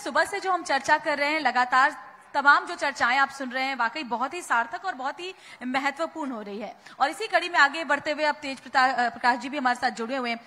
सुबह से जो हम चर्चा कर रहे हैं, लगातार तमाम जो चर्चाएं आप सुन रहे हैं वाकई बहुत ही सार्थक और बहुत ही महत्वपूर्ण हो रही है। और इसी कड़ी में आगे बढ़ते हुए अब तेज प्रकाश जी भी हमारे साथ जुड़े हुए हैं।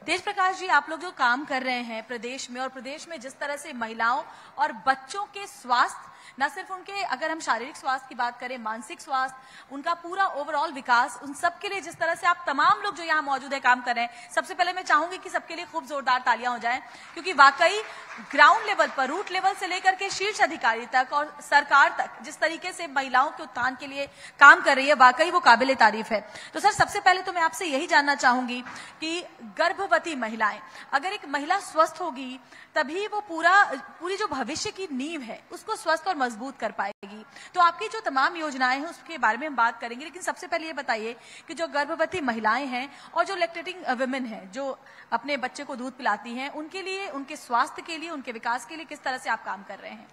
तेज प्रकाश जी, आप लोग जो काम कर रहे हैं प्रदेश में, और प्रदेश में जिस तरह से महिलाओं और बच्चों के स्वास्थ्य, न सिर्फ उनके अगर हम शारीरिक स्वास्थ्य की बात करें, मानसिक स्वास्थ्य, उनका पूरा ओवरऑल विकास, उन सब के लिए जिस तरह से आप तमाम लोग जो यहाँ मौजूद है काम कर रहे हैं, सबसे पहले मैं चाहूंगी कि सबके लिए खूब जोरदार तालियां हो जाएं, क्योंकि वाकई ग्राउंड लेवल पर, रूट लेवल से लेकर के शीर्ष अधिकारी तक और सरकार तक जिस तरीके से महिलाओं के उत्थान के लिए काम कर रही है, वाकई वो काबिले तारीफ है। तो सर, सबसे पहले तो मैं आपसे यही जानना चाहूंगी कि गर्भवती महिलाएं, अगर एक महिला स्वस्थ होगी तभी वो पूरी जो भविष्य की नींव है उसको स्वस्थ और मजबूत कर पाएगी। तो आपकी जो तमाम योजनाएं हैं उसके बारे में हम बात करेंगे, लेकिन सबसे पहले ये बताइए कि जो गर्भवती महिलाएं हैं और जो लैक्टेटिंग वुमेन हैं, जो अपने बच्चे को दूध पिलाती हैं, उनके लिए, उनके स्वास्थ्य के लिए, उनके विकास के लिए किस तरह से आप काम कर रहे हैं?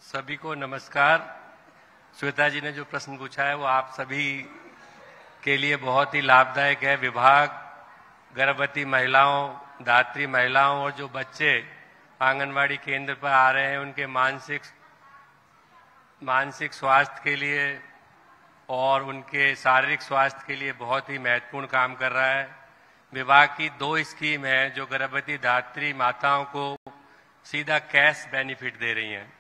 सभी को नमस्कार। श्वेता जी ने जो प्रश्न पूछा है वो आप सभी के लिए बहुत ही लाभदायक है। विभाग गर्भवती महिलाओं, धात्री महिलाओं और जो बच्चे आंगनवाड़ी केंद्र पर आ रहे हैं उनके मानसिक स्वास्थ्य के लिए और उनके शारीरिक स्वास्थ्य के लिए बहुत ही महत्वपूर्ण काम कर रहा है। विभाग की 2 स्कीम है जो गर्भवती धात्री माताओं को सीधा कैश बेनिफिट दे रही हैं।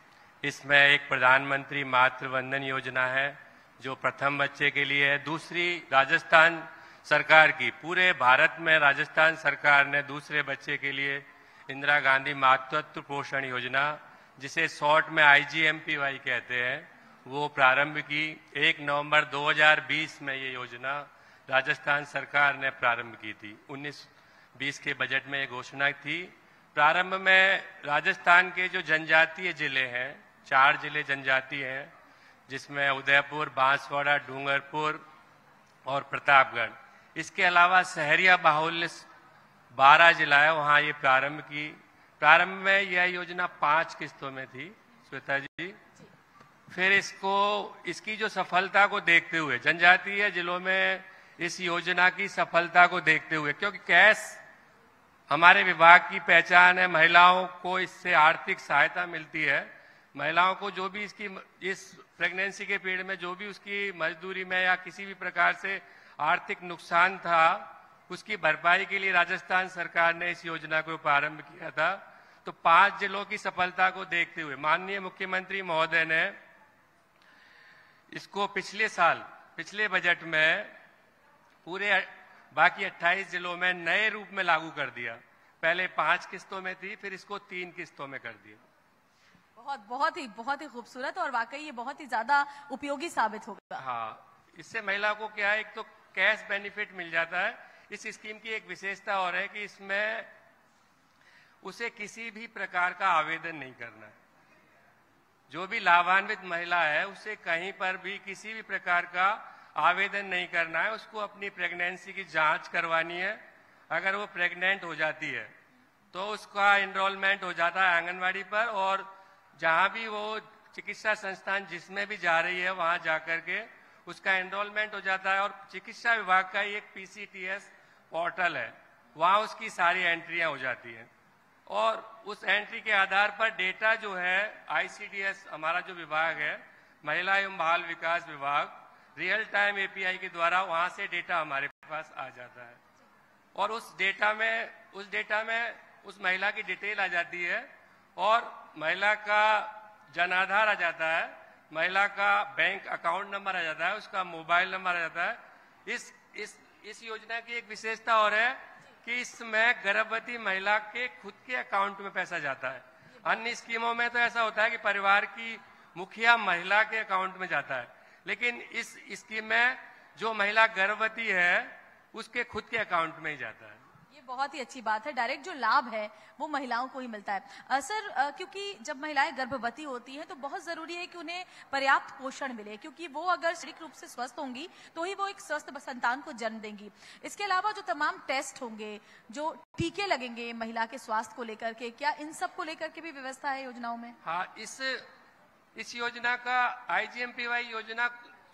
इसमें एक प्रधानमंत्री मातृ वंदन योजना है जो प्रथम बच्चे के लिए है। दूसरी राजस्थान सरकार की, पूरे भारत में राजस्थान सरकार ने दूसरे बच्चे के लिए इंदिरा गांधी मातृत्व पोषण योजना, जिसे शॉर्ट में IGMPY कहते हैं, वो प्रारंभ की। 1 नवंबर 2020 में ये योजना राजस्थान सरकार ने प्रारंभ की थी। 19-20 के बजट में ये घोषणा थी। प्रारंभ में राजस्थान के जो जनजातीय जिले हैं, 4 जिले जनजातीय हैं, जिसमें उदयपुर, बांसवाड़ा, डूंगरपुर और प्रतापगढ़, इसके अलावा शहरिया बाहुल्य 12 जिला है, वहां ये प्रारंभ की। प्रारंभ में यह योजना 5 किस्तों में थी, श्वेता जी। फिर इसकी जो सफलता को देखते हुए, जनजातीय जिलों में इस योजना की सफलता को देखते हुए, क्योंकि कैश हमारे विभाग की पहचान है, महिलाओं को इससे आर्थिक सहायता मिलती है। महिलाओं को जो भी इस प्रेगनेंसी के पीरियड में जो भी उसकी मजदूरी में या किसी भी प्रकार से आर्थिक नुकसान था, उसकी भरपाई के लिए राजस्थान सरकार ने इस योजना को प्रारंभ किया था। तो 5 जिलों की सफलता को देखते हुए माननीय मुख्यमंत्री महोदय ने इसको पिछले बजट में पूरे बाकी 28 जिलों में नए रूप में लागू कर दिया। पहले 5 किस्तों में थी, फिर इसको 3 किस्तों में कर दिया। बहुत ही खूबसूरत, और वाकई ये बहुत ही ज्यादा उपयोगी साबित होगा। हाँ, इससे महिला को क्या है, एक तो कैश बेनिफिट मिल जाता है। इस स्कीम की एक विशेषता और है कि इसमें उसे किसी भी प्रकार का आवेदन नहीं करना है। जो भी लाभान्वित महिला है उसे कहीं पर भी किसी भी प्रकार का आवेदन नहीं करना है। उसको अपनी प्रेगनेंसी की जांच करवानी है। अगर वो प्रेग्नेंट हो जाती है तो उसका एनरोलमेंट हो जाता है आंगनवाड़ी पर, और जहां भी वो चिकित्सा संस्थान जिसमें भी जा रही है वहां जाकर के उसका एनरोलमेंट हो जाता है। और चिकित्सा विभाग का एक PCTS पोर्टल है, वहां उसकी सारी एंट्रियां हो जाती हैं, और उस एंट्री के आधार पर डेटा जो है ICDS हमारा जो विभाग है, महिला एवं बाल विकास विभाग, रियल टाइम API के द्वारा वहां से डेटा हमारे पास आ जाता है। और उस डेटा में उस महिला की डिटेल आ जाती है, और महिला का जन आधार आ जाता है, महिला का बैंक अकाउंट नंबर आ जाता है, उसका मोबाइल नंबर आ जाता है। इस योजना की एक विशेषता और है कि इसमें गर्भवती महिला के खुद के अकाउंट में पैसा जाता है। अन्य स्कीमों में तो ऐसा होता है कि परिवार की मुखिया महिला के अकाउंट में जाता है, लेकिन इस स्कीम में जो महिला गर्भवती है उसके खुद के अकाउंट में ही जाता है। ये बहुत ही अच्छी बात है, डायरेक्ट जो लाभ है वो महिलाओं को ही मिलता है। सर, क्योंकि जब महिलाएं गर्भवती होती हैं तो बहुत जरूरी है कि उन्हें पर्याप्त पोषण मिले, क्योंकि वो अगर शारीरिक रूप से स्वस्थ होंगी तो ही वो एक स्वस्थ संतान को जन्म देंगी। इसके अलावा जो तमाम टेस्ट होंगे, जो टीके लगेंगे महिला के स्वास्थ्य को लेकर के, क्या इन सब को लेकर के भी व्यवस्था है योजनाओं में? हाँ, इस योजना का IGMPY योजना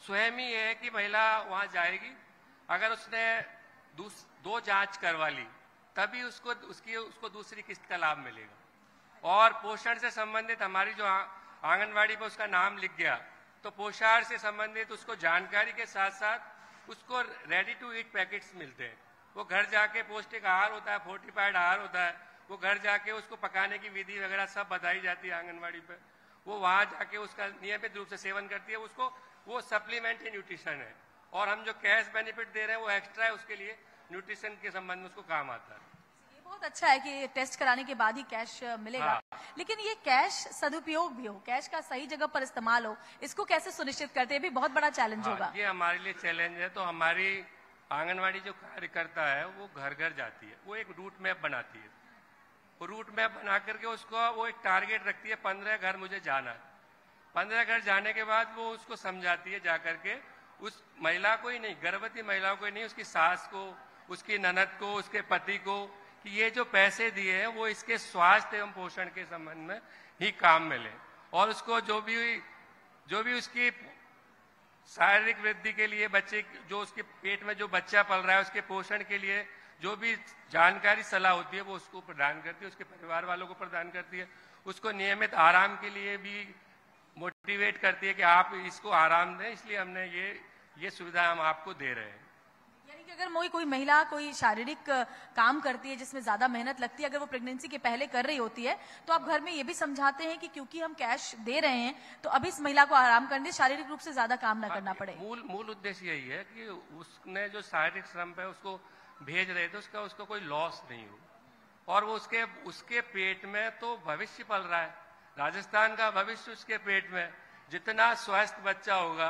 स्वयं ही है कि महिला वहां जाएगी, अगर उसने 2 जांच करवा ली तभी उसको दूसरी किस्त का लाभ मिलेगा। और पोषण से संबंधित हमारी जो आंगनवाड़ी पर उसका नाम लिख गया, तो पोषाहार से संबंधित उसको जानकारी के साथ साथ उसको रेडी टू ईट पैकेट्स मिलते हैं। वो घर जाके पौष्टिक आहार होता है, फोर्टिफाइड आहार होता है, वो घर जाके उसको पकाने की विधि वगैरह सब बताई जाती है आंगनवाड़ी पे। वो वहां जाके उसका नियमित रूप से सेवन करती है, उसको वो सप्लीमेंट्री न्यूट्रिशन है। और हम जो कैश बेनिफिट दे रहे हैं वो एक्स्ट्रा है, उसके लिए न्यूट्रिशन के संबंध में उसको काम आता है। ये बहुत अच्छा है कि टेस्ट कराने के बाद ही कैश मिलेगा। हाँ। लेकिन ये कैश सदुपयोग भी हो, कैश का सही जगह पर इस्तेमाल हो, इसको कैसे सुनिश्चित करते हैं, भी बहुत बड़ा चैलेंज होगा। ये हमारे लिए चैलेंज है। तो हमारी आंगनवाड़ी जो कार्यकर्ता है वो घर घर जाती है, वो एक रूट मैप बनाती है। वो रूट मैप बना करके उसको वो एक टारगेट रखती है, 15 घर मुझे जाना है। 15 घर जाने के बाद वो उसको समझाती है जाकर के, उस महिला को ही नहीं, गर्भवती महिलाओं को ही नहीं, उसकी सास को, उसकी ननद को, उसके पति को, कि ये जो पैसे दिए हैं वो इसके स्वास्थ्य एवं पोषण के संबंध में ही काम मिले। और उसको जो भी उसकी शारीरिक वृद्धि के लिए, बच्चे जो उसके पेट में जो बच्चा पल रहा है उसके पोषण के लिए जो भी जानकारी सलाह होती है वो उसको प्रदान करती है, उसके परिवार वालों को प्रदान करती है। उसको नियमित आराम के लिए भी मोटिवेट करती है कि आप इसको आराम दें, इसलिए हमने ये सुविधा हम आपको दे रहे हैं। यानी कि अगर कोई महिला कोई शारीरिक काम करती है जिसमें ज्यादा मेहनत लगती है, अगर वो प्रेगनेंसी के पहले कर रही होती है, तो आप घर में ये भी समझाते हैं कि क्योंकि हम कैश दे रहे हैं तो अभी इस महिला को आराम करने, शारीरिक रूप से ज्यादा काम न करना पड़े। मूल उद्देश्य यही है कि उसने जो शारीरिक श्रम पे उसको भेज रहे थे उसका कोई लॉस नहीं हो, और वो उसके पेट में तो भविष्य पल रहा है, राजस्थान का भविष्य उसके पेट में। जितना स्वस्थ बच्चा होगा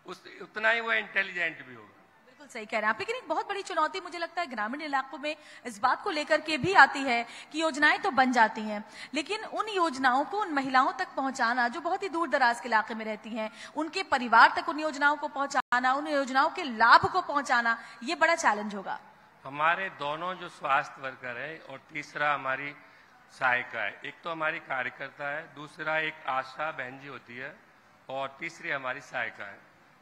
उतना ही वो इंटेलिजेंट भी होगा। बिल्कुल सही कह रहे हैं आप। लेकिन एक बहुत बड़ी चुनौती मुझे लगता है ग्रामीण इलाकों में इस बात को लेकर के भी आती है कि योजनाएं तो बन जाती हैं, लेकिन उन योजनाओं को उन महिलाओं तक पहुंचाना जो बहुत ही दूर दराज के इलाके में रहती हैं, उनके परिवार तक उन योजनाओं को पहुंचाना, उन योजनाओं के लाभ को पहुंचाना, ये बड़ा चैलेंज होगा। हमारे दोनों जो स्वास्थ्य वर्कर है और तीसरा हमारी सहायिका है, एक तो हमारी कार्यकर्ता है, दूसरा एक आशा बहन जी होती है, और तीसरी हमारी सहायिका है।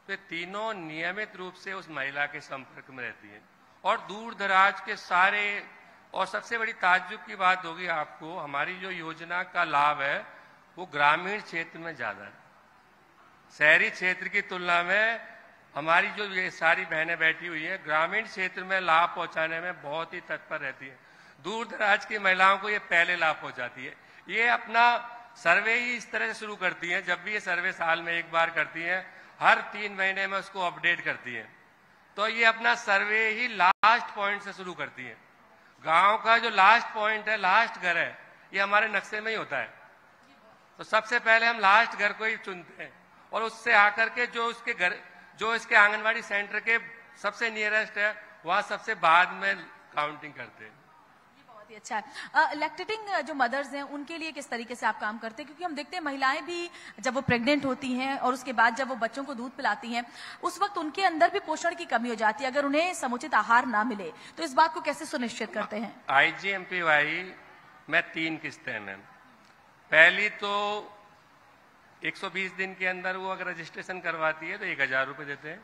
तो तीनों नियमित रूप से उस महिला के संपर्क में रहती हैं और दूर दराज के सारे। और सबसे बड़ी ताज्जुब की बात होगी आपको, हमारी जो योजना का लाभ है वो ग्रामीण क्षेत्र में ज्यादा है। शहरी क्षेत्र की तुलना में हमारी जो ये सारी बहनें बैठी हुई हैं ग्रामीण क्षेत्र में लाभ पहुंचाने में बहुत ही तत्पर रहती हैं। दूर दराज की महिलाओं को ये पहले लाभ पहुंचाती है। ये अपना सर्वे ही इस तरह से शुरू करती हैं, जब भी ये सर्वे साल में एक बार करती हैं, हर 3 महीने में उसको अपडेट करती हैं। तो ये अपना सर्वे ही लास्ट पॉइंट से शुरू करती हैं। गांव का जो लास्ट पॉइंट है, लास्ट घर है, ये हमारे नक्शे में ही होता है। तो सबसे पहले हम लास्ट घर को ही चुनते हैं और उससे आकर के जो इसके आंगनवाड़ी सेंटर के सबसे नियरेस्ट है वहां सबसे बाद में काउंटिंग करते हैं। बहुत ही अच्छा है। लैक्टेटिंग जो मदर्स हैं उनके लिए किस तरीके से आप काम करते हैं, क्योंकि हम देखते हैं महिलाएं भी जब वो प्रेग्नेंट होती हैं और उसके बाद जब वो बच्चों को दूध पिलाती हैं उस वक्त उनके अंदर भी पोषण की कमी हो जाती है, अगर उन्हें समुचित आहार ना मिले, तो इस बात को कैसे सुनिश्चित करते हैं? IGMPY में 3 किस्तें हैं। पहली तो 120 दिन के अंदर वो अगर रजिस्ट्रेशन करवाती है तो 1000 रुपए देते हैं।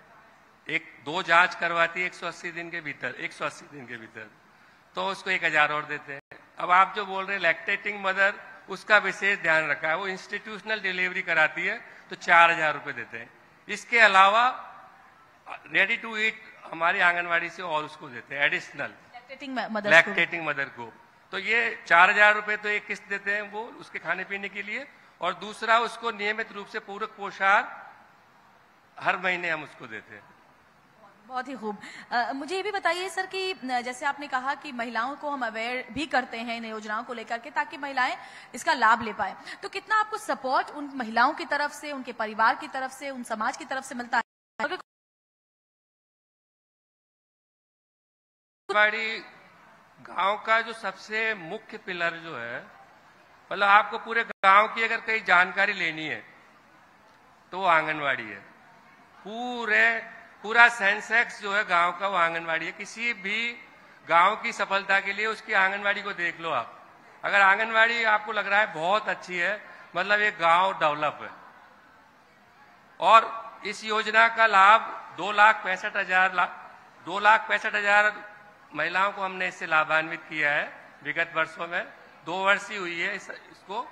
2 जांच करवाती है 180 दिन के भीतर तो उसको 1000 और देते हैं। अब आप जो बोल रहे हैं लैक्टेटिंग मदर, उसका विशेष ध्यान रखा है, वो इंस्टीट्यूशनल डिलीवरी कराती है तो 4000 रुपए देते हैं। इसके अलावा रेडी टू ईट हमारी आंगनवाड़ी से और उसको देते हैं एडिशनल लैक्टेटिंग मदर को। तो ये 4000 रुपए तो एक किस्त देते हैं वो उसके खाने पीने के लिए, और दूसरा उसको नियमित रूप से पूरक पोषण हर महीने हम उसको देते हैं। बहुत ही खूब। मुझे ये भी बताइए सर कि जैसे आपने कहा कि महिलाओं को हम अवेयर भी करते हैं इन योजनाओं को लेकर के ताकि महिलाएं इसका लाभ ले पाए, तो कितना आपको सपोर्ट उन महिलाओं की तरफ से, उनके परिवार की तरफ से, उन समाज की तरफ से मिलता है? हमारी गांव का जो सबसे मुख्य पिलर जो है, मतलब आपको पूरे गांव की अगर कई जानकारी लेनी है तो वो आंगनवाड़ी है। पूरा सेंसेक्स जो है गांव का वो आंगनवाड़ी है। किसी भी गांव की सफलता के लिए उसकी आंगनवाड़ी को देख लो आप। अगर आंगनवाड़ी आपको लग रहा है बहुत अच्छी है, मतलब ये गांव डेवलप है। और इस योजना का लाभ 2,65,000 महिलाओं को हमने इससे लाभान्वित किया है विगत वर्षों में। 2 वर्ष ही हुई है इसको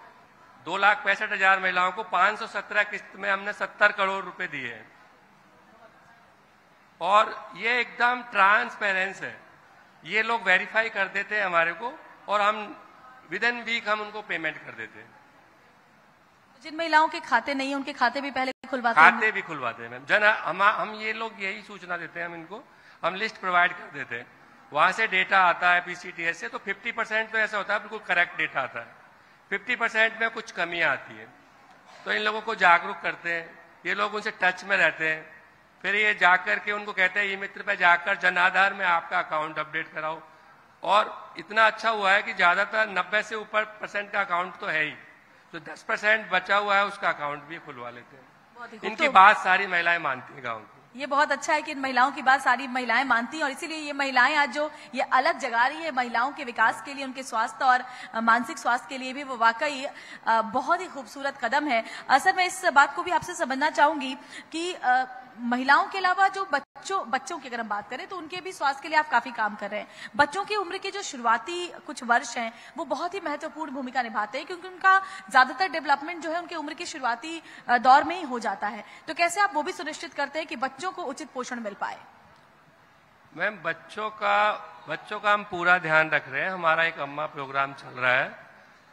2,65,000 महिलाओं को 517 किस्त में हमने 70 करोड़ रुपए दिए हैं। और ये एकदम ट्रांसपेरेंस है, ये लोग वेरीफाई कर देते हैं हमारे को और हम विद इन वीक हम उनको पेमेंट कर देते हैं। जिन महिलाओं के खाते नहीं है उनके खाते भी पहले खुलवाते हैं? खाते भी खुलवाते हैं मैम। हम ये लोग यही सूचना देते हैं, हम इनको हम लिस्ट प्रोवाइड कर देते हैं, वहां से डेटा आता है पीसीटीएस से, तो 50% तो ऐसा होता है बिल्कुल करेक्ट डेटा आता है, 50% में कुछ कमियां आती है, तो इन लोगों को जागरूक करते हैं, ये लोग उनसे टच में रहते हैं, फिर ये जाकर के उनको कहते हैं ई मित्र पे जाकर जन आधार में आपका अकाउंट अपडेट कराओ। और इतना अच्छा हुआ है कि ज्यादातर 90 से ऊपर % का अकाउंट तो है ही, तो 10% बचा हुआ है उसका अकाउंट भी खुलवा लेते हैं। इनकी बात सारी महिलाएं मानती हैं गाँव की। ये बहुत अच्छा है कि इन महिलाओं की बात सारी महिलाएं मानती हैं और इसीलिए ये महिलाएं आज जो ये अलग जगा रही है महिलाओं के विकास के लिए, उनके स्वास्थ्य और मानसिक स्वास्थ्य के लिए भी, वो वाकई बहुत ही खूबसूरत कदम है। सर, मैं इस बात को भी आपसे समझना चाहूंगी कि महिलाओं के अलावा जो बच्चों की अगर हम बात करें तो उनके भी स्वास्थ्य के लिए आप काफी काम कर रहे हैं। बच्चों की उम्र के जो शुरुआती कुछ वर्ष हैं वो बहुत ही महत्वपूर्ण भूमिका निभाते हैं, क्योंकि उनका ज्यादातर डेवलपमेंट जो है उनके उम्र के शुरुआती दौर में ही हो जाता है। तो कैसे आप वो भी सुनिश्चित करते हैं कि बच्चों को उचित पोषण मिल पाए? मैम, बच्चों का हम पूरा ध्यान रख रहे हैं। हमारा एक अम्मा प्रोग्राम चल रहा है।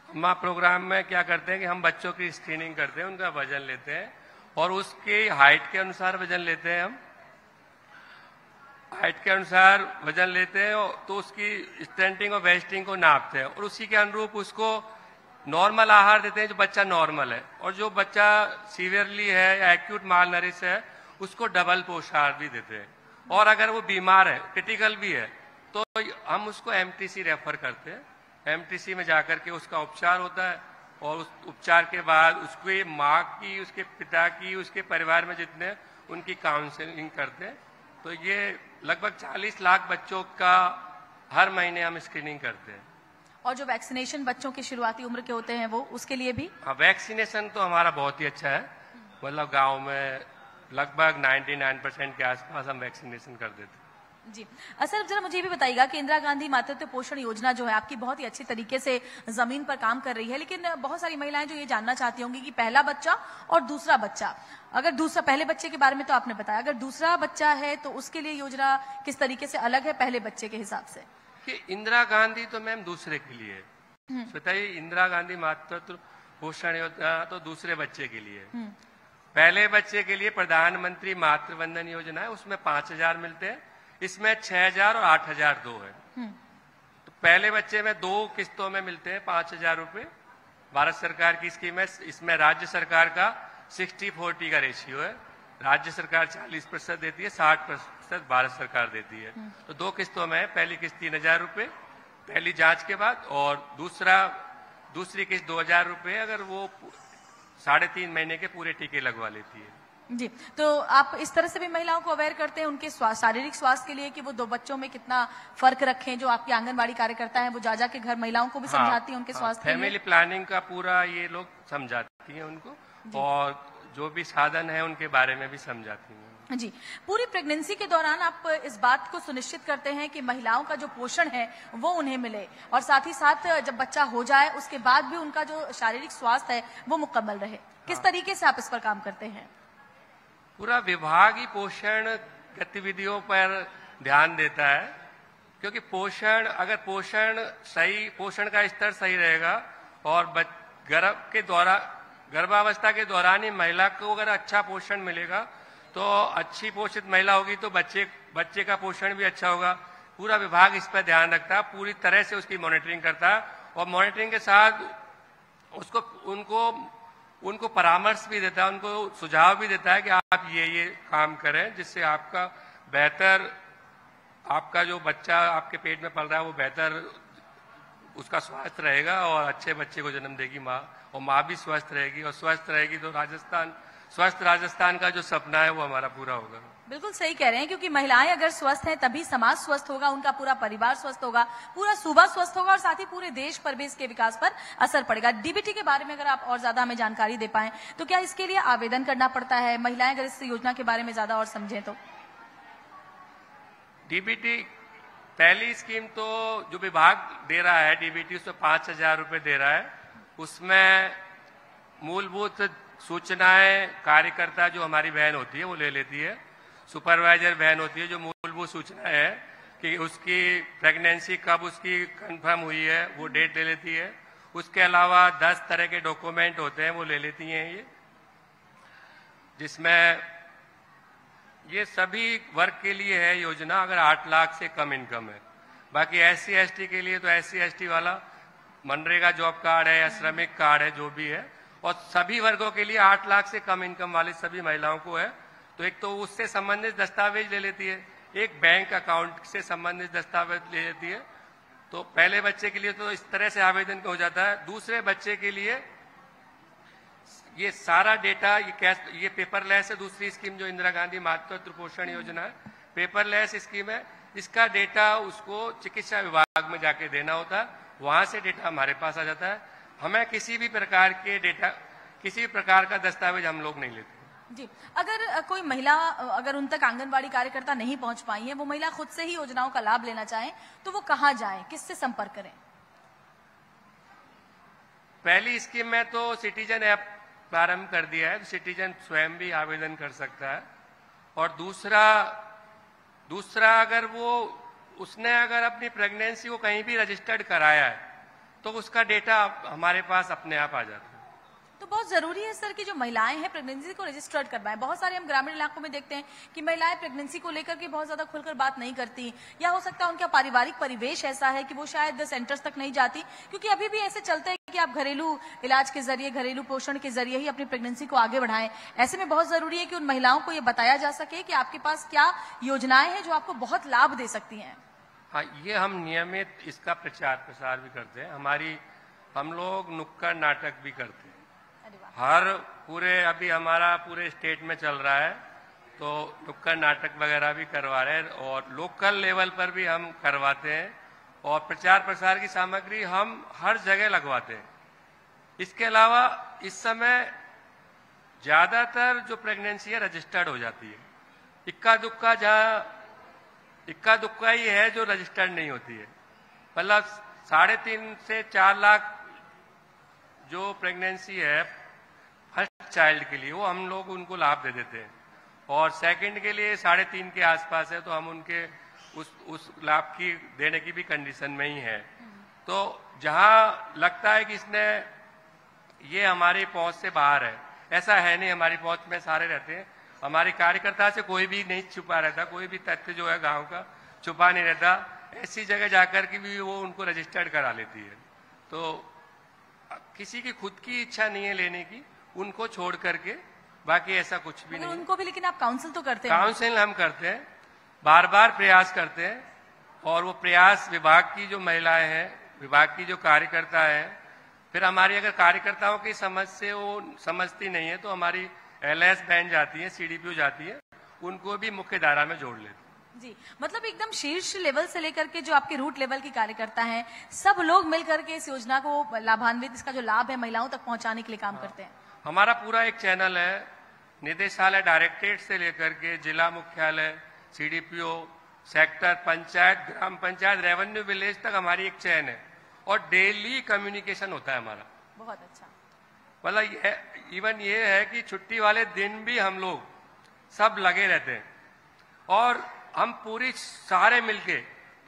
अम्मा प्रोग्राम में क्या करते हैं कि हम बच्चों की स्क्रीनिंग करते हैं, उनका वजन लेते हैं और उसकी हाइट के अनुसार वजन लेते हैं। हम हाइट के अनुसार वजन लेते हैं तो उसकी स्टेंटिंग और वेस्टिंग को नापते हैं और उसी के अनुरूप उसको नॉर्मल आहार देते हैं जो बच्चा नॉर्मल है, और जो बच्चा सीवियरली है या एक्यूट माल नरिश है उसको डबल पोषण भी देते हैं। और अगर वो बीमार है, क्रिटिकल भी है, तो हम उसको एमटीसी रेफर करते हैं। एमटीसी में जाकर के उसका उपचार होता है और उस उपचार के बाद उसके माँ की, उसके पिता की, उसके परिवार में जितने, उनकी काउंसलिंग करते हैं। तो ये लगभग 40 लाख बच्चों का हर महीने हम स्क्रीनिंग करते हैं। और जो वैक्सीनेशन बच्चों की शुरुआती उम्र के होते हैं वो उसके लिए भी? हाँ, वैक्सीनेशन तो हमारा बहुत ही अच्छा है। मतलब गांव में लगभग 99% के आसपास हम वैक्सीनेशन कर देते हैं। जी सर, जरा मुझे भी बताइएगा कि इंदिरा गांधी मातृत्व पोषण योजना जो है आपकी बहुत ही अच्छी तरीके से जमीन पर काम कर रही है, लेकिन बहुत सारी महिलाएं जो ये जानना चाहती होंगी कि पहला बच्चा और दूसरा बच्चा, अगर दूसरा, पहले बच्चे के बारे में तो आपने बताया, अगर दूसरा बच्चा है तो उसके लिए योजना किस तरीके से अलग है पहले बच्चे के हिसाब से? कि इंदिरा गांधी तो मैम दूसरे के लिए है, बताइए। इंदिरा गांधी मातृत्व पोषण योजना तो दूसरे बच्चे के लिए है। पहले बच्चे के लिए प्रधानमंत्री मातृ वंदन योजना है, उसमें 5,000 मिलते हैं, इसमें 6,000 और 8,002 है। तो पहले बच्चे में 2 किस्तों में मिलते हैं 5,000 रुपए। भारत सरकार की स्कीम है, इसमें राज्य सरकार का 60-40 का रेशियो है। राज्य सरकार 40% देती है, 60% भारत सरकार देती है। तो 2 किस्तों में, पहली किस्त 3,000 रुपए पहली जांच के बाद, और दूसरी किस्त 2,000 रुपए अगर वो 3.5 महीने के पूरे टीके लगवा लेती है। जी, तो आप इस तरह से भी महिलाओं को अवेयर करते हैं उनके शारीरिक स्वास्थ्य के लिए कि वो 2 बच्चों में कितना फर्क रखें? जो आपकी आंगनबाड़ी कार्यकर्ता है वो जा के घर महिलाओं को भी समझाती है उनके स्वास्थ्य के लिए? फैमिली प्लानिंग का पूरा ये लोग समझाती हैं उनको, और जो भी साधन है उनके बारे में भी समझाती हैं। जी, पूरी प्रेगनेंसी के दौरान आप इस बात को सुनिश्चित करते हैं कि महिलाओं का जो पोषण है वो उन्हें मिले, और साथ ही साथ जब बच्चा हो जाए उसके बाद भी उनका जो शारीरिक स्वास्थ्य है वो मुकम्मल रहे। किस तरीके से आप इस पर काम करते हैं? पूरा विभाग ही पोषण गतिविधियों पर ध्यान देता है, क्योंकि अगर पोषण का स्तर सही रहेगा और गर्भावस्था के दौरान ही महिला को अगर अच्छा पोषण मिलेगा तो अच्छी पोषित महिला होगी तो बच्चे का पोषण भी अच्छा होगा। पूरा विभाग इस पर ध्यान रखता है, पूरी तरह से उसकी मॉनिटरिंग करता है, और मॉनिटरिंग के साथ उनको परामर्श भी देता है, उनको सुझाव भी देता है कि आप ये काम करें, जिससे आपका जो बच्चा आपके पेट में पल रहा है वो बेहतर उसका स्वास्थ्य रहेगा, और अच्छे बच्चे को जन्म देगी माँ, और माँ भी स्वस्थ रहेगी, और स्वस्थ रहेगी तो स्वस्थ राजस्थान का जो सपना है वो हमारा पूरा होगा। बिल्कुल सही कह रहे हैं, क्योंकि महिलाएं अगर स्वस्थ हैं तभी समाज स्वस्थ होगा, उनका पूरा परिवार स्वस्थ होगा, पूरा सूबा स्वस्थ होगा, और साथ ही पूरे देश पर भी इसके विकास पर असर पड़ेगा। डीबीटी के बारे में अगर आप और ज्यादा हमें जानकारी दे पाएं तो क्या इसके लिए आवेदन करना पड़ता है? महिलाएं अगर इस योजना के बारे में ज्यादा और समझें तो। डीबीटी पहली स्कीम तो जो विभाग दे रहा है डीबीटी, उसमें 5,000 रुपये दे रहा है। उसमें मूलभूत सूचनाएं कार्यकर्ता जो हमारी बहन होती है वो ले लेती है। सुपरवाइजर बहन होती है जो मूलभूत सूचना है कि उसकी प्रेगनेंसी कब उसकी कंफर्म हुई है वो डेट ले लेती है। उसके अलावा 10 तरह के डॉक्यूमेंट होते हैं वो ले लेती हैं ये, जिसमें ये सभी वर्ग के लिए है योजना अगर 8 लाख से कम इनकम है। बाकी SC ST के लिए तो SC ST वाला मनरेगा जॉब कार्ड है या श्रमिक कार्ड है जो भी है, और सभी वर्गों के लिए 8 लाख से कम इनकम वाली सभी महिलाओं को है। तो एक तो उससे संबंधित दस्तावेज ले लेती है, एक बैंक अकाउंट से संबंधित दस्तावेज ले लेती है। तो पहले बच्चे के लिए तो इस तरह से आवेदन हो जाता है। दूसरे बच्चे के लिए ये सारा डेटा ये पेपरलेस है। दूसरी स्कीम जो इंदिरा गांधी मातृत्व पोषण योजना है, पेपरलेस स्कीम है। इसका डेटा उसको चिकित्सा विभाग में जाके देना होता है, वहां से डेटा हमारे पास आ जाता है। हमें किसी भी प्रकार के डेटा, किसी भी प्रकार का दस्तावेज हम लोग नहीं लेते जी। अगर कोई महिला, अगर उन तक आंगनबाड़ी कार्यकर्ता नहीं पहुंच पाई है, वो महिला खुद से ही योजनाओं का लाभ लेना चाहे, तो वो कहां जाए, किससे संपर्क करें? पहली स्कीम में तो सिटीजन ऐप प्रारंभ कर दिया है, तो सिटीजन स्वयं भी आवेदन कर सकता है। और दूसरा अगर उसने अगर अपनी प्रेगनेंसी को कहीं भी रजिस्टर्ड कराया है तो उसका डेटा हमारे पास अपने आप आ जाता है। तो बहुत जरूरी है सर कि जो महिलाएं हैं प्रेगनेंसी को रजिस्टर्ड करवाएं। बहुत सारे हम ग्रामीण इलाकों में देखते हैं कि महिलाएं प्रेगनेंसी को लेकर के बहुत ज्यादा खुलकर बात नहीं करती, या हो सकता है उनका पारिवारिक परिवेश ऐसा है कि वो शायद सेंटर्स तक नहीं जाती, क्योंकि अभी भी ऐसे चलते हैं कि आप घरेलू इलाज के जरिए, घरेलू पोषण के जरिए ही अपनी प्रेगनेंसी को आगे बढ़ाएं। ऐसे में बहुत जरूरी है कि उन महिलाओं को ये बताया जा सके कि आपके पास क्या योजनाएं हैं जो आपको बहुत लाभ दे सकती हैं। हाँ, ये हम नियमित इसका प्रचार प्रसार भी करते हैं। हम लोग नुक्कड़ नाटक भी करते हैं हर अभी हमारा पूरे स्टेट में चल रहा है, तो नुक्कड़ नाटक वगैरह भी करवा रहे हैं और लोकल लेवल पर भी हम करवाते हैं, और प्रचार प्रसार की सामग्री हम हर जगह लगवाते हैं। इसके अलावा इस समय ज्यादातर जो प्रेगनेंसी है रजिस्टर्ड हो जाती है। इक्का दुक्का ही है जो रजिस्टर्ड नहीं होती है। मतलब 3.5 से 4 लाख जो प्रेगनेंसी है फर्स्ट चाइल्ड के लिए, वो हम लोग उनको लाभ दे देते हैं, और सेकंड के लिए 3.5 के आसपास है तो हम उनके उस लाभ की देने की भी कंडीशन में ही है। तो जहां लगता है कि ये हमारी पहुंच से बाहर है, ऐसा है नहीं, हमारी पहुंच में सारे रहते हैं। हमारी कार्यकर्ता से कोई भी नहीं छुपा रहता, कोई भी तथ्य जो है गांव का छुपा नहीं रहता। ऐसी जगह जाकर के भी वो उनको रजिस्टर्ड करा लेती है। तो किसी की खुद की इच्छा नहीं है लेने की, उनको छोड़ करके बाकी ऐसा कुछ भी नहीं। उनको भी लेकिन आप काउंसिल तो करते हैं? काउंसिल हम करते हैं, बार बार प्रयास करते हैं, और वो प्रयास विभाग की जो महिलाएं हैं, विभाग की जो कार्यकर्ता है, फिर हमारी अगर कार्यकर्ताओं की समझ से वो समझती नहीं है तो हमारी LS बहन जाती है, CDPO जाती है, उनको भी मुख्य धारा में जोड़ लेते जी। मतलब एकदम शीर्ष लेवल से लेकर के जो आपके रूट लेवल की कार्यकर्ता हैं, सब लोग मिलकर के इस योजना को लाभान्वित, इसका जो लाभ है महिलाओं तक पहुंचाने के लिए काम करते हैं। हमारा पूरा एक चैनल है, निदेशालय डायरेक्टरेट से लेकर के जिला मुख्यालय, CDPO, सेक्टर, पंचायत, ग्राम पंचायत, रेवेन्यू विलेज तक हमारी एक चैन है, और डेली कम्युनिकेशन होता है हमारा। बहुत अच्छा। मतलब इवन ये है कि छुट्टी वाले दिन भी हम लोग सब लगे रहते हैं, और हम सारे मिलके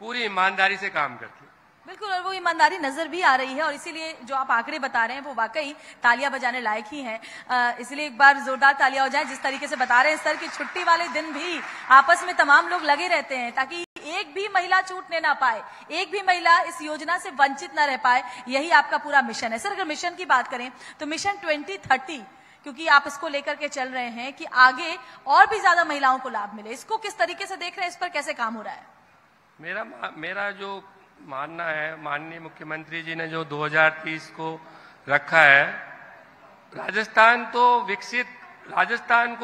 पूरी ईमानदारी से काम करते हैं। बिल्कुल, और वो ईमानदारी नजर भी आ रही है, और इसीलिए जो आप आंकड़े बता रहे हैं वो वाकई तालियां बजाने लायक ही हैं। इसलिए एक बार जोरदार तालियां हो जाएं जिस तरीके से बता रहे हैं सर कि छुट्टी वाले दिन भी आपस में तमाम लोग लगे रहते हैं, ताकि एक भी महिला छूटने ना पाए, एक भी महिला इस योजना से वंचित ना रह पाए। यही आपका पूरा मिशन है। सर, अगर मिशन की बात करें तो मिशन 2030, क्योंकि आप इसको लेकर के चल रहे हैं कि आगे और भी ज्यादा महिलाओं को लाभ मिले, इसको किस तरीके से देख रहे हैं, इस पर कैसे काम हो रहा है? मेरा जो मानना है, माननीय मुख्यमंत्री जी ने जो 2030 को रखा है, राजस्थान को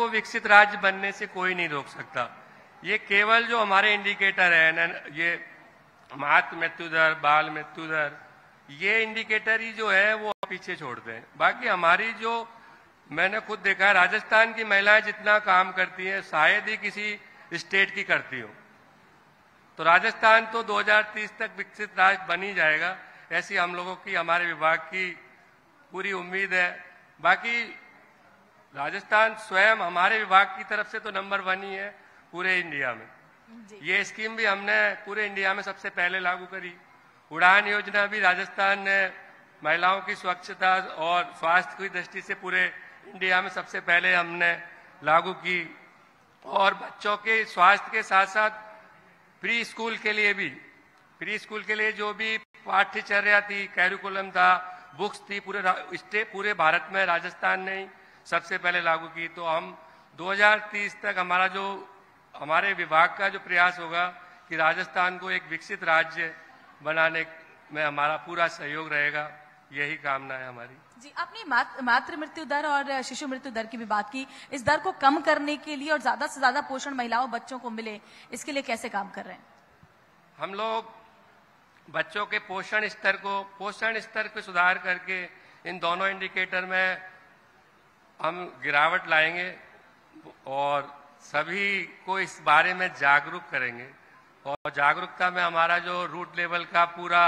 विकसित राज्य बनने से कोई नहीं रोक सकता। ये केवल जो हमारे इंडिकेटर है, ये मातृ मृत्यु दर, बाल मृत्यु दर, ये इंडिकेटर ही जो है वो पीछे छोड़ते हैं। बाकी हमारी जो, मैंने खुद देखा है, राजस्थान की महिलाएं जितना काम करती हैं शायद ही किसी स्टेट की करती हो। तो राजस्थान तो 2030 तक विकसित राज्य बन ही जाएगा, ऐसी हम लोगों की, हमारे विभाग की पूरी उम्मीद है। बाकी राजस्थान स्वयं हमारे विभाग की तरफ से तो नंबर 1 ही है पूरे इंडिया में। ये स्कीम भी हमने पूरे इंडिया में सबसे पहले लागू करी। उड़ान योजना भी राजस्थान ने महिलाओं की स्वच्छता और स्वास्थ्य की दृष्टि से पूरे इंडिया में सबसे पहले हमने लागू की। और बच्चों के स्वास्थ्य के साथ साथ प्री स्कूल के लिए जो भी पाठ्यचर्या थी, कैरिकुलम था, बुक्स थी, पूरे भारत में राजस्थान ने सबसे पहले लागू की। तो हम 2030 तक हमारे विभाग का जो प्रयास होगा कि राजस्थान को एक विकसित राज्य बनाने में हमारा पूरा सहयोग रहेगा, यही कामना है हमारी। जी, आपने मातृ मृत्यु दर और शिशु मृत्यु दर की भी बात की। इस दर को कम करने के लिए और ज्यादा से ज्यादा पोषण महिलाओं बच्चों को मिले, इसके लिए कैसे काम कर रहे हैं? हम लोग बच्चों के पोषण स्तर को सुधार करके इन दोनों इंडिकेटर में हम गिरावट लाएंगे और सभी को इस बारे में जागरूक करेंगे। और जागरूकता में हमारा जो रूट लेवल का पूरा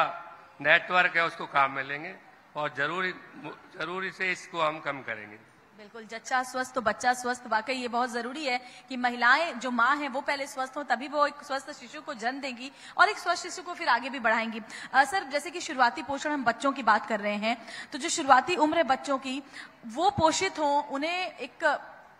नेटवर्क है उसको काम में लेंगे और जरूरी से इसको हम कम करेंगे। बिल्कुल, जच्चा स्वस्थ तो बच्चा स्वस्थ। वाकई ये बहुत जरूरी है कि महिलाएं जो माँ है वो पहले स्वस्थ हो, तभी वो एक स्वस्थ शिशु को जन्म देंगी और एक स्वस्थ शिशु को फिर आगे भी बढ़ाएंगी। सर, जैसे कि शुरुआती पोषण हम बच्चों की बात कर रहे हैं, तो जो शुरुआती उम्र है बच्चों की, वो पोषित हो, उन्हें एक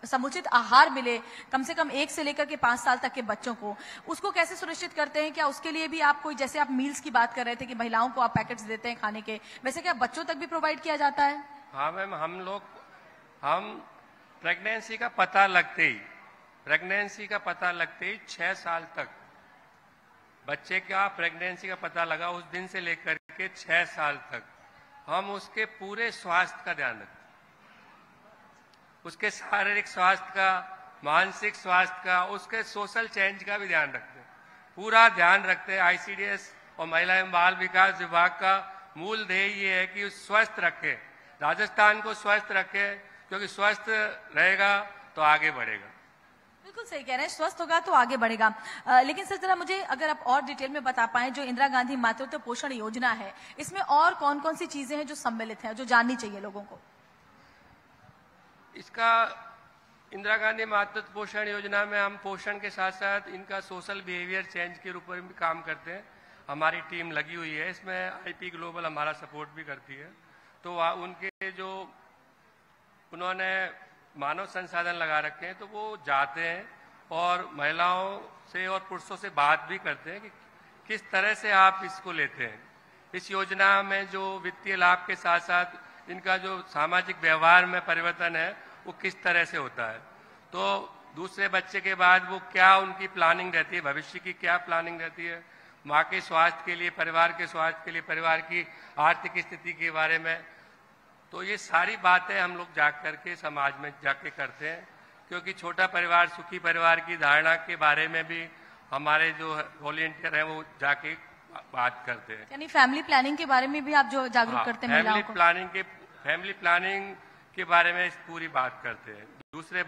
समुचित आहार मिले, कम से कम 1 से लेकर के 5 साल तक के बच्चों को, उसको कैसे सुनिश्चित करते हैं? क्या उसके लिए भी आप कोई, जैसे आप मील्स की बात कर रहे थे कि महिलाओं को आप पैकेट्स देते हैं खाने के, वैसे क्या बच्चों तक भी प्रोवाइड किया जाता है? हाँ मैम, हम प्रेगनेंसी का पता लगते ही 6 साल तक बच्चे का प्रेगनेंसी का पता लगा, उस दिन से लेकर के 6 साल तक हम उसके पूरे स्वास्थ्य का ध्यान रखते हैं, उसके शारीरिक स्वास्थ्य का, मानसिक स्वास्थ्य का, उसके सोशल चेंज का भी ध्यान रखते हैं, पूरा ध्यान रखते हैं। आईसीडीएस और महिला एवं बाल विकास विभाग का मूल ध्येय ये है कि स्वस्थ रखे, राजस्थान को स्वस्थ रखे, क्योंकि स्वस्थ रहेगा तो आगे बढ़ेगा। बिल्कुल सही कह रहे हैं, स्वस्थ होगा तो आगे बढ़ेगा। लेकिन सर, जरा मुझे अगर आप और डिटेल में बता पाएं, जो इंदिरा गांधी मातृत्व पोषण योजना है, इसमें और कौन कौन सी चीजें हैं जो सम्मिलित हैं, जो जाननी चाहिए लोगों को? इसका इंदिरा गांधी मातृत्व पोषण योजना में हम पोषण के साथ साथ इनका सोशल बिहेवियर चेंज के रूप में भी काम करते हैं। हमारी टीम लगी हुई है इसमें, आईपी ग्लोबल हमारा सपोर्ट भी करती है। तो उनके जो उन्होंने मानव संसाधन लगा रखे हैं, तो वो जाते हैं और महिलाओं से और पुरुषों से बात भी करते हैं कि किस तरह से आप इसको लेते हैं। इस योजना में जो वित्तीय लाभ के साथ साथ इनका जो सामाजिक व्यवहार में परिवर्तन है वो किस तरह से होता है। तो दूसरे बच्चे के बाद वो क्या उनकी प्लानिंग रहती है, भविष्य की क्या प्लानिंग रहती है, माँ के स्वास्थ्य के लिए, परिवार के स्वास्थ्य के लिए, परिवार की आर्थिक स्थिति के बारे में। तो ये सारी बातें हम लोग जा करके समाज में जाके करते हैं, क्योंकि छोटा परिवार सुखी परिवार की धारणा के बारे में भी हमारे जो वॉलंटियर हैं वो जाके बात करते हैं। यानी फैमिली प्लानिंग के बारे में भी आप जो जागरूक करते हैं महिलाओं को? फैमिली प्लानिंग के बारे में पूरी बात करते हैं। दूसरे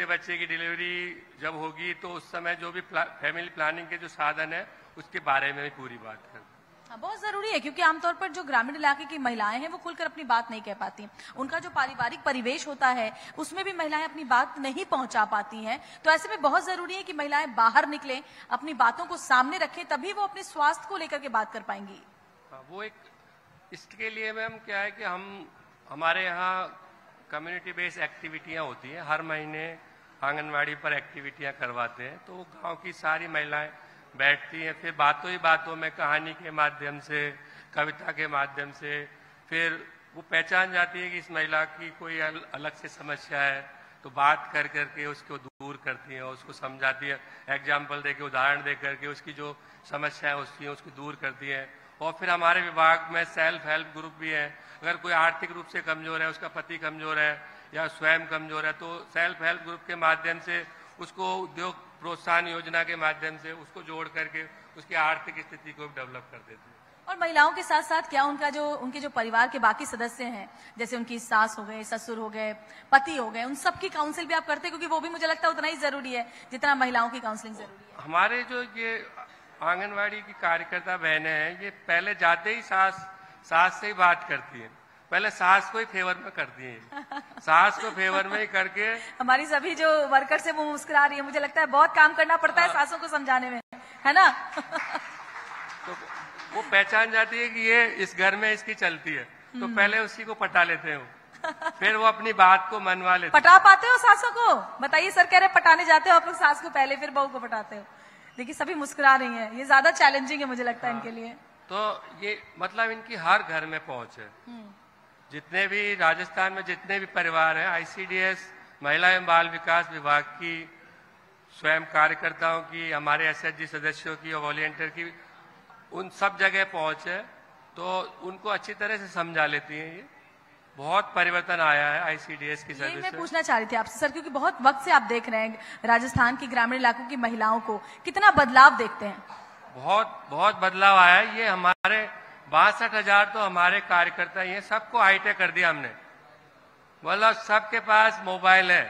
बच्चे की डिलीवरी जब होगी तो उस समय जो भी फैमिली प्लानिंग के जो साधन है उसके बारे में भी पूरी बात करते हैं। बहुत जरूरी है, क्योंकि आमतौर पर जो ग्रामीण इलाके की महिलाएं हैं वो खुलकर अपनी बात नहीं कह पाती। उनका जो पारिवारिक परिवेश होता है उसमें भी महिलाएं अपनी बात नहीं पहुंचा पाती हैं। तो ऐसे में बहुत जरूरी है कि महिलाएं बाहर निकलें, अपनी बातों को सामने रखें, तभी वो अपने स्वास्थ्य को लेकर के बात कर पाएंगी। वो एक इसके लिए मैम क्या है कि हमारे यहाँ कम्युनिटी बेस्ड एक्टिविटियाँ होती हैं, हर महीने आंगनवाड़ी पर एक्टिविटियाँ करवाते हैं। तो गाँव की सारी महिलाएं बैठती हैं, फिर बातों ही बातों में कहानी के माध्यम से, कविता के माध्यम से फिर वो पहचान जाती है कि इस महिला की कोई अलग से समस्या है, तो बात कर करके उसको दूर करती हैं, उसको समझाती है, एग्जाम्पल दे के, उदाहरण दे करके उसकी जो समस्या है उसको दूर करती है। और फिर हमारे विभाग में सेल्फ हेल्प ग्रुप भी है। अगर कोई आर्थिक रूप से कमजोर है, उसका पति कमजोर है या स्वयं कमजोर है, तो सेल्फ हेल्प ग्रुप के माध्यम से उसको उद्योग प्रोत्साहन योजना के माध्यम से उसको जोड़ करके उसकी आर्थिक स्थिति को डेवलप कर देते हैं। और महिलाओं के साथ साथ क्या उनके जो परिवार के बाकी सदस्य हैं, जैसे उनकी सास हो गए, ससुर हो गए, पति हो गए, उन सबकी काउंसिल भी आप करते हैं? क्योंकि वो भी मुझे लगता है उतना ही जरूरी है जितना महिलाओं की काउंसलिंग जरूरी है। हमारे जो ये आंगनवाड़ी की कार्यकर्ता बहनें हैं, ये पहले जाते ही सास से ही बात करती हैं। पहले सास को ही फेवर में करती हैं, सास को फेवर में ही करके। हमारी सभी जो वर्कर से वो मुस्कुरा रही है, मुझे लगता है बहुत काम करना पड़ता है सासों को समझाने में, है ना? तो वो पहचान जाती है कि ये इस घर में इसकी चलती है, तो पहले उसी को पटा लेते हैं, फिर वो अपनी बात को मनवा लेते। पटा पाते हो सासों को? बताइए सर, कह रहे पटाने जाते हो आप लोग सास को पहले, फिर बहू को पटाते हो। देखिए सभी मुस्कुरा रही हैं, ये ज्यादा चैलेंजिंग है मुझे लगता है इनके लिए। तो ये मतलब इनकी हर घर में पहुंच है। जितने भी राजस्थान में जितने भी परिवार हैं, आईसीडीएस महिला एवं बाल विकास विभाग की, स्वयं कार्यकर्ताओं की, हमारे एसएचजी सदस्यों की और वॉलंटियर की, उन सब जगह पहुंच है, तो उनको अच्छी तरह से समझा लेती हैं। ये बहुत परिवर्तन आया है आईसीडीएस की सर्विस। मैं पूछना चाह रही थी आपसे सर, क्योंकि बहुत वक्त से आप देख रहे हैं राजस्थान की ग्रामीण इलाकों की महिलाओं को, कितना बदलाव देखते हैं? बहुत बदलाव आया है। ये हमारे 62,000 तो हमारे कार्यकर्ता ही हैं, सबको हाईटेक कर दिया हमने। मतलब सबके पास मोबाइल है,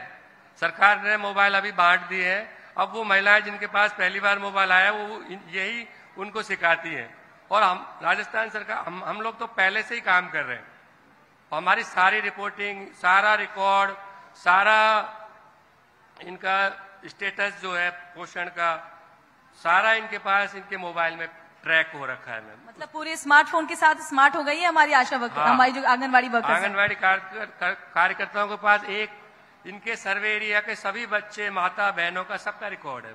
सरकार ने मोबाइल अभी बांट दिए हैं। अब वो महिलाएं जिनके पास पहली बार मोबाइल आया, वो यही उनको सिखाती हैं। और हम राजस्थान सरकार, हम लोग तो पहले से ही काम कर रहे हैं। हमारी सारी रिपोर्टिंग, सारा रिकॉर्ड, सारा इनका स्टेटस जो है पोषण का, सारा इनके पास इनके मोबाइल में ट्रैक हो रखा है मैम। मतलब पूरे स्मार्टफोन के साथ स्मार्ट हो गई है हमारी आशा वर्कर। हाँ, हमारी जो आंगनवाड़ी वर्कर, आंगनवाड़ी कार्यकर्ताओं के पास एक इनके सर्वे एरिया के सभी बच्चे, माता बहनों का सबका रिकॉर्ड है।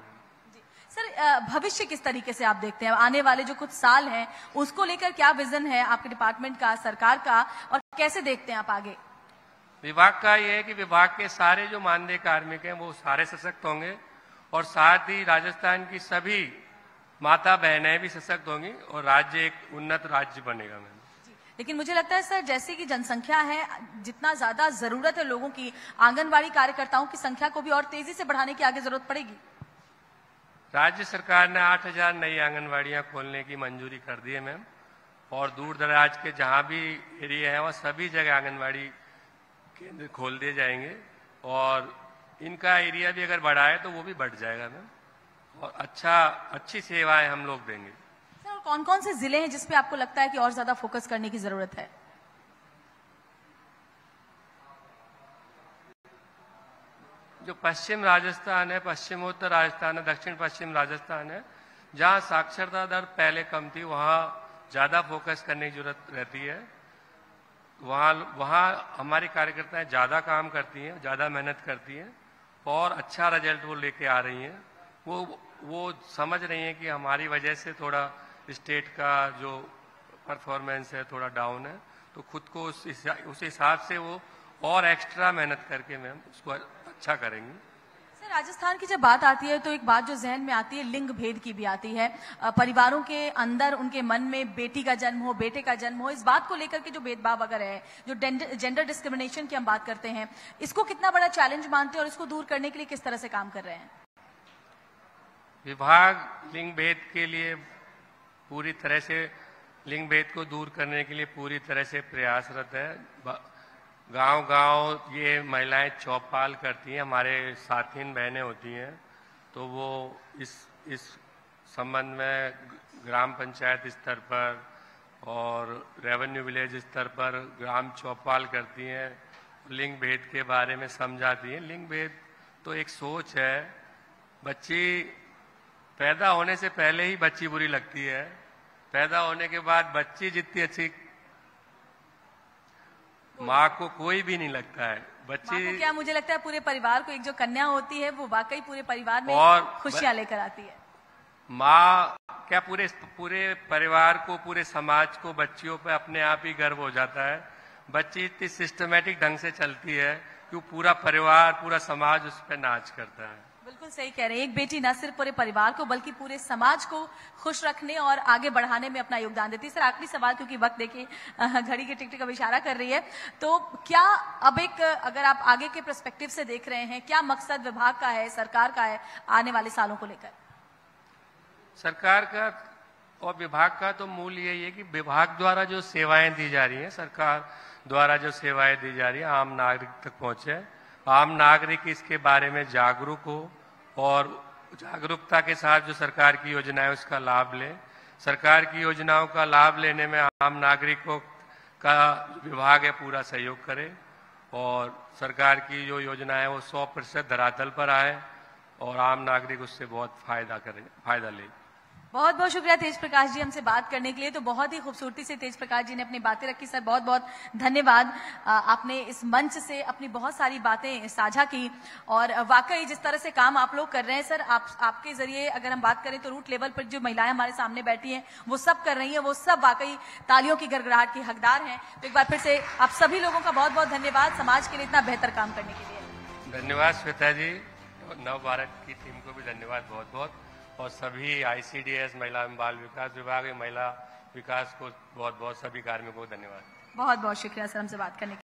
सर भविष्य किस तरीके से आप देखते हैं? आने वाले जो कुछ साल हैं उसको लेकर क्या विजन है आपके डिपार्टमेंट का, सरकार का, और कैसे देखते हैं आप आगे? विभाग का ये है कि विभाग के सारे जो मानदेय कार्मिक हैं वो सारे सशक्त होंगे, और साथ ही राजस्थान की सभी माता बहनें भी सशक्त होंगी, और राज्य एक उन्नत राज्य बनेगा मैम। लेकिन मुझे लगता है सर, जैसे कि जनसंख्या है, जितना ज्यादा जरूरत है लोगों की, आंगनवाड़ी कार्यकर्ताओं की संख्या को भी और तेजी से बढ़ाने की आगे जरूरत पड़ेगी। राज्य सरकार ने 8,000 नई आंगनवाड़ियां खोलने की मंजूरी कर दी है मैम, और दूर दराज के जहां भी एरिया है वह सभी जगह आंगनवाड़ी केंद्र खोल दिए जाएंगे, और इनका एरिया भी अगर बढ़ा है तो वो भी बढ़ जाएगा मैम, और अच्छी सेवाएं हम लोग देंगे। सर कौन कौन से जिले हैं जिसपे आपको लगता है कि और ज्यादा फोकस करने की जरूरत है? जो पश्चिम राजस्थान है, पश्चिमोत्तर राजस्थान है, दक्षिण पश्चिम राजस्थान है, जहां साक्षरता दर पहले कम थी, वहां ज्यादा फोकस करने की जरूरत रहती है। वहां हमारी कार्यकर्ताएं ज्यादा काम करती हैं, ज्यादा मेहनत करती हैं, और अच्छा रिजल्ट वो लेके आ रही हैं। वो समझ रही हैं कि हमारी वजह से थोड़ा स्टेट का जो परफॉर्मेंस है थोड़ा डाउन है, तो खुद को उस हिसाब से वो और एक्स्ट्रा मेहनत करके मैम उसको अच्छा करेंगी। सर राजस्थान की जब बात आती है तो एक बात जो जहन में आती है, लिंग भेद की भी आती है। परिवारों के अंदर उनके मन में बेटी का जन्म हो, बेटे का जन्म हो, इस बात को लेकर के जो भेदभाव अगर है, जो जेंडर डिस्क्रिमिनेशन की हम बात करते हैं, इसको कितना बड़ा चैलेंज मानते हैं और इसको दूर करने के लिए किस तरह से काम कर रहे हैं? विभाग लिंग भेद के लिए पूरी तरह से, लिंग भेद को दूर करने के लिए पूरी तरह से प्रयासरत है। गांव-गांव ये महिलाएं चौपाल करती हैं, हमारे साथीन बहनें होती हैं, तो वो इस संबंध में ग्राम पंचायत स्तर पर और रेवेन्यू विलेज स्तर पर ग्राम चौपाल करती हैं, लिंग भेद के बारे में समझाती हैं। लिंग भेद तो एक सोच है, बच्ची पैदा होने से पहले ही बच्ची बुरी लगती है, पैदा होने के बाद बच्ची जितनी अच्छी माँ को कोई भी नहीं लगता है। बच्ची क्या मुझे लगता है पूरे परिवार को, एक जो कन्या होती है वो वाकई पूरे परिवार में खुशियां लेकर आती है। माँ क्या पूरे परिवार को, पूरे समाज को बच्चियों पे अपने आप ही गर्व हो जाता है। बच्ची इतनी सिस्टमेटिक ढंग से चलती है कि पूरा परिवार, पूरा समाज उस पर नाच करता है। बिल्कुल सही कह रहे हैं, एक बेटी न सिर्फ पूरे परिवार को बल्कि पूरे समाज को खुश रखने और आगे बढ़ाने में अपना योगदान देती है। सर आखिरी सवाल, क्योंकि वक्त देखिए घड़ी के टिक टिक अब इशारा कर रही है, तो क्या अब एक, अगर आप आगे के पर्सपेक्टिव से देख रहे हैं, क्या मकसद विभाग का है, सरकार का है आने वाले सालों को लेकर? सरकार का और विभाग का तो मूल यही है कि विभाग द्वारा जो सेवाएं दी जा रही हैं, सरकार द्वारा जो सेवाएं दी जा रही हैं, आम नागरिक तक पहुंचे, आम नागरिक इसके बारे में जागरूक हो और जागरूकता के साथ जो सरकार की योजनाएं उसका लाभ ले। सरकार की योजनाओं का लाभ लेने में आम नागरिकों का विभाग है पूरा सहयोग करे और सरकार की जो योजनाएं वो 100% धरातल पर आए और आम नागरिक उससे बहुत फायदा ले। बहुत बहुत शुक्रिया तेज प्रकाश जी हमसे बात करने के लिए। तो बहुत ही खूबसूरती से तेज प्रकाश जी ने अपनी बातें रखी। सर बहुत बहुत धन्यवाद। आपने इस मंच से अपनी बहुत सारी बातें साझा की और वाकई जिस तरह से काम आप लोग कर रहे हैं सर, आपके जरिए अगर हम बात करें तो रूट लेवल पर जो महिलाएं हमारे सामने बैठी हैं वो सब कर रही हैं, वो सब वाकई तालियों की गड़गड़ाहट की हकदार हैं। तो एक बार फिर से आप सभी लोगों का बहुत बहुत धन्यवाद समाज के लिए इतना बेहतर काम करने के लिए। धन्यवाद श्वेता जी, नव भारत की टीम को भी धन्यवाद बहुत बहुत, और सभी ICDS महिला एवं बाल विकास विभाग महिला विकास को बहुत बहुत सभी कार्मिकों को धन्यवाद। बहुत बहुत शुक्रिया सर हमसे बात करने के लिए।